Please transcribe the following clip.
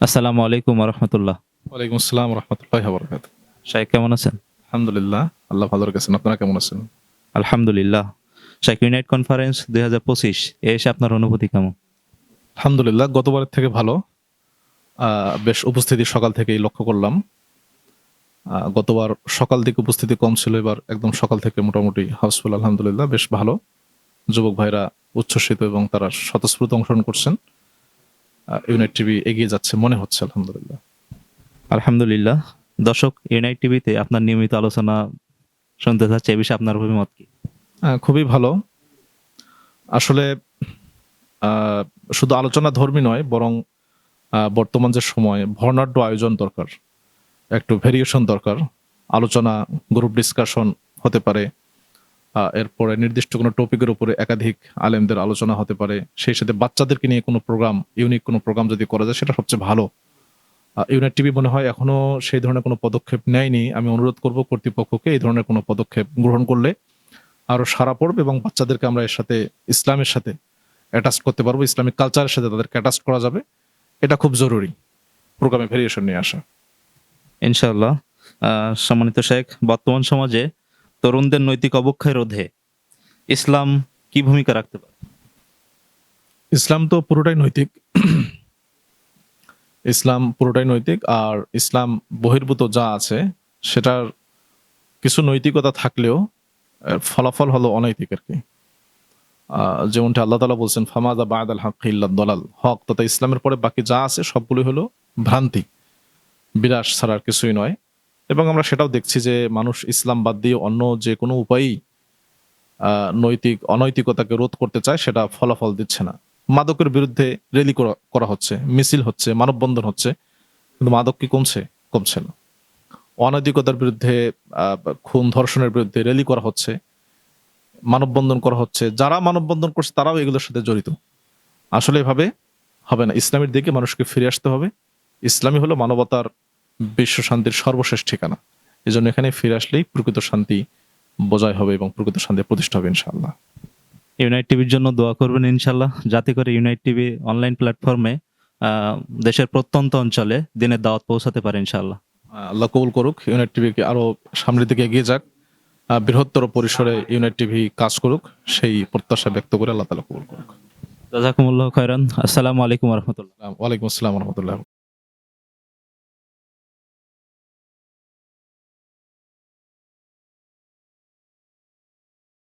আসসালামু আলাইকুম রহমতুল্লাহ। ওয়ালাইকুম আসসালাম রহমতুল্লাহ বরকাত। শাইখ কেমন আছেন? আলহামদুলিল্লাহ, আল্লাহ ভালো রেখেছেন। আপনারা কেমন আছেন? আলহামদুলিল্লাহ। শাইখ ইউনাইট কনফারেন্স ২০২৫ এসে আপনার অনুভূতি কেমন? আলহামদুলিল্লাহ, গতবারের থেকে ভালো। বেশ উপস্থিতি সকাল থেকেই লক্ষ্য করলাম। গতবার সকাল দিকে উপস্থিতি কম ছিল, এবার একদম সকাল থেকে মোটামুটি হাউসফুল। আলহামদুলিল্লাহ, বেশ ভালো। যুবক ভাইরা উচ্ছ্বসিত এবং তারা স্বতঃস্ফূর্ত অংশগ্রহণ করছেন। ইউনাইট টিভি এগিয়ে যাচ্ছে মনে হচ্ছে, আলহামদুলিল্লাহ। আলহামদুলিল্লাহ। দর্শক, ইউনাইট টিভিতে আপনার নিয়মিত আলোচনা শুনতে চাচ্ছে, এ বিষয়ে আপনার অভিমত কি? খুবই ভালো। আসলে শুধু আলোচনা ধর্মী নয়, বরং বর্তমান যে সময় বর্ণাঢ্য আয়োজন দরকার, একটু ভেরিয়েশন দরকার। আলোচনা, গ্রুপ ডিসকাশন হতে পারে। এরপরে নির্দিষ্ট কোনো টপিকের উপরে একাধিক আলেমদের আলোচনা হতে পারে। সেই সাথে বাচ্চাদেরকে নিয়ে কোনো প্রোগ্রাম, ইউনিক কোনো প্রোগ্রাম যদি করা যায়, সেটা সবচেয়ে ভালো। ইউনাইট টিভি মনে হয় এখনো সেই ধরনের কোনো পদক্ষেপ নেয়নি। আমি অনুরোধ করব কর্তৃপক্ষকে এই ধরনের কোনো পদক্ষেপ গ্রহণ করলে আরো সাড়া পড়বে এবং বাচ্চাদেরকে আমরা এর সাথে, ইসলামের সাথে অ্যাটাচ করতে পারবো, ইসলামিক কালচারের সাথে তাদেরকে অ্যাটাচ করা যাবে। এটা খুব জরুরি, প্রোগ্রামে ভেরিয়েশন নিয়ে আসা। ইনশাআল্লাহ। সম্মানিত শেখ, বর্তমান সমাজে তরুণদের নৈতিক অবক্ষয় রোধে ইসলাম কি ভূমিকা রাখতে পারে? ইসলাম তো পুরোটাই নৈতিক। ইসলাম পুরোটাই নৈতিক, আর ইসলাম বহির্ভূত যা আছে সেটার কিছু নৈতিকতা থাকলেও এর ফলাফল হলো অনৈতিক আর কি। যেমনটা আল্লাহ তাআলা বলছেন, ফামাযা বা'দাল হাক্কি ইল্লা দালাল। হক তথা ইসলামের পরে বাকি যা আছে সবগুলোই হলো ভ্রান্তি, বিনাশ ছাড়া আর কিছুই নয়। এবং আমরা সেটাও দেখছি যে মানুষ ইসলাম বাদ দিয়ে অন্য যে কোনো উপায়েই নৈতিক অনৈতিকতাকে রোধ করতে চায়, সেটা ফলাফল দিচ্ছে না। মাদকের বিরুদ্ধে র্যালি করা হচ্ছে, মিছিল হচ্ছে, মানববন্ধন হচ্ছে, কিন্তু মাদক কি কমছে? কমছে না। অনৈতিকতার বিরুদ্ধে, খুন ধর্ষণের বিরুদ্ধে র্যালি করা হচ্ছে, মানববন্ধন করা হচ্ছে। যারা মানববন্ধন করছে তারাও এগুলোর সাথে জড়িত। আসলে এভাবে হবে না। ইসলামের দিকে মানুষকে ফিরে আসতে হবে। ইসলামই হলো মানবতার বিশ্ব শান্তির সর্বশেষ ঠিকানা। এজন্য এখানে ফিরে আসলেই প্রকৃত শান্তি বজায় হবে এবং প্রকৃত শান্তি প্রতিষ্ঠা হবে ইনশাআল্লাহ। ইউনাইট টিভির জন্য দোয়া করবেন ইনশাআল্লাহ, যাতে করে ইউনাইট টিভি অনলাইন প্ল্যাটফর্মে দেশের প্রত্যন্ত অঞ্চলে দিনের দাওয়াত পৌঁছাতে পারে ইনশাআল্লাহ। আল্লাহ কবুল করুক, ইউনাইট টিভিকে আরো সামনের দিকে এগিয়ে যাক, বৃহত্তর পরিসরে ইউনাইট টিভি কাজ করুক, সেই প্রত্যাশা ব্যক্ত করে আল্লাহ তাআলা কবুল করুক। জাযাকুমুল্লাহু খায়রান। আসসালামু আলাইকুম রহমতুল্লাহ। ওয়ালাইকুম আসসালাম রহমতুল্লাহ।